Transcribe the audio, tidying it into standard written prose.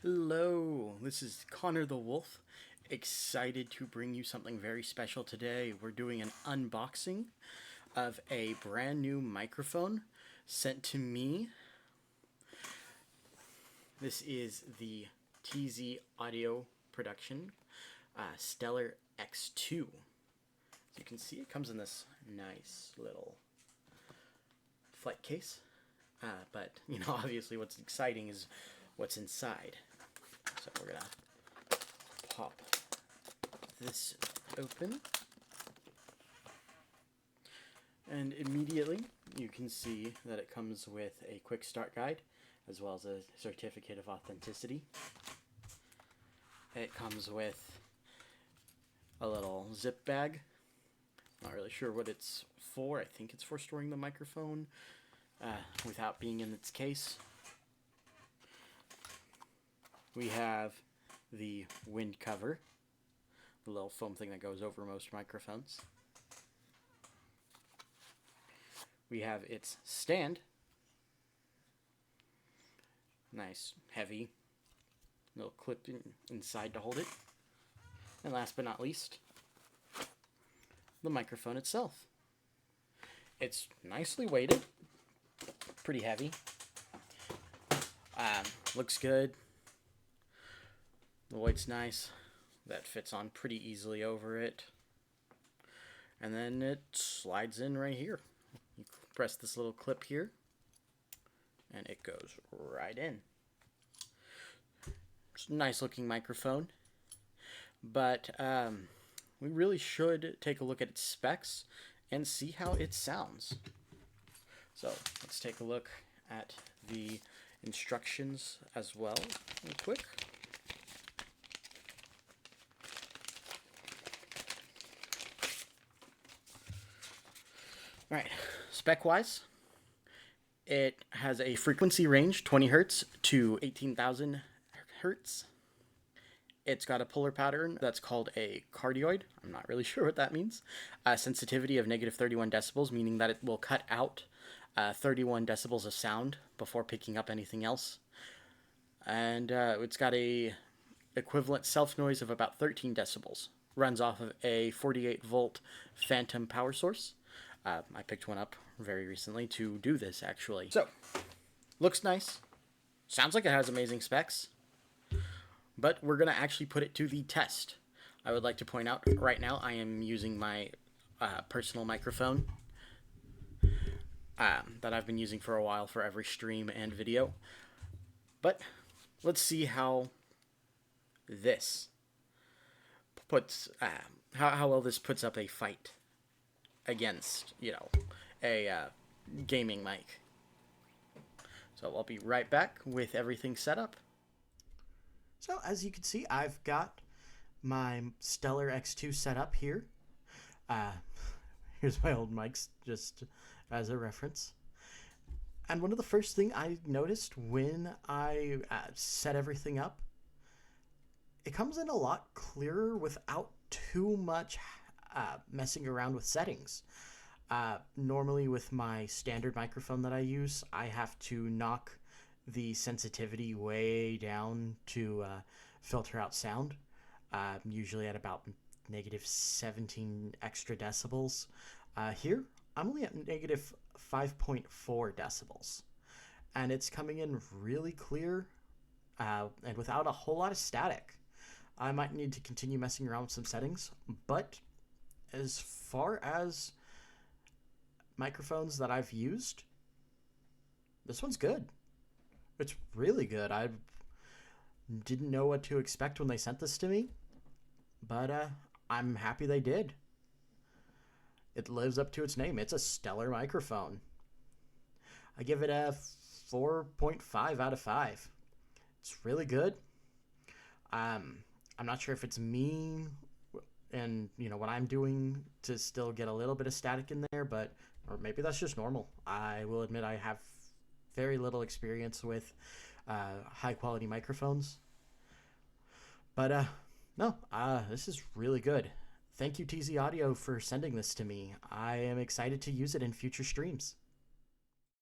Hello, this is Connor the Wolf. Excited to bring you something very special today. We're doing an unboxing of a brand new microphone sent to me. This is the TZ Audio Production Stellar X2. As you can see, it comes in this nice little flight case. But, obviously what's exciting is what's inside. So we're going to pop this open. And immediately you can see that it comes with a quick start guide as well as a certificate of authenticity. It comes with a little zip bag. Not really sure what it's for. I think it's for storing the microphone without being in its case. We have the wind cover, the little foam thing that goes over most microphones. We have its stand. Nice, heavy, little clip inside to hold it. And last but not least, the microphone itself. It's nicely weighted, pretty heavy. Looks good. The weight's nice. That fits on pretty easily over it. And then it slides in right here. You press this little clip here, and it goes right in. It's a nice looking microphone, but we really should take a look at its specs and see how it sounds. So let's take a look at the instructions as well real quick. Alright, spec-wise, it has a frequency range 20 Hertz to 18,000 Hertz. It's got a polar pattern that's called a cardioid. I'm not really sure what that means. Sensitivity of negative 31 decibels, meaning that it will cut out 31 decibels of sound before picking up anything else. And it's got a equivalent self-noise of about 13 decibels. Runs off of a 48-volt phantom power source. I picked one up very recently to do this, actually. So, looks nice. Sounds like it has amazing specs. But we're going to actually put it to the test. I would like to point out, right now, I am using my personal microphone that I've been using for a while for every stream and video. But, let's see how this puts, how well this puts up a fight against, a gaming mic. So I'll be right back with everything set up. So as you can see, I've got my Stellar X2 set up here. Here's my old mics, just as a reference. And one of the first things I noticed when I set everything up, it comes in a lot clearer without too much messing around with settings. Normally with my standard microphone that I use, I have to knock the sensitivity way down to filter out sound, usually at about negative 17 extra decibels. Here, I'm only at negative 5.4 decibels, and it's coming in really clear and without a whole lot of static. I might need to continue messing around with some settings, but as far as microphones that I've used, this one's good. It's really good. I didn't know what to expect when they sent this to me, but I'm happy they did. It lives up to its name. It's a stellar microphone. I give it a 4.5 out of 5. It's really good. I'm not sure if it's me and what I'm doing to still get a little bit of static in there, or maybe that's just normal. I will admit I have very little experience with high quality microphones, but no, this is really good. Thank you, TZ Audio, for sending this to me. I am excited to use it in future streams.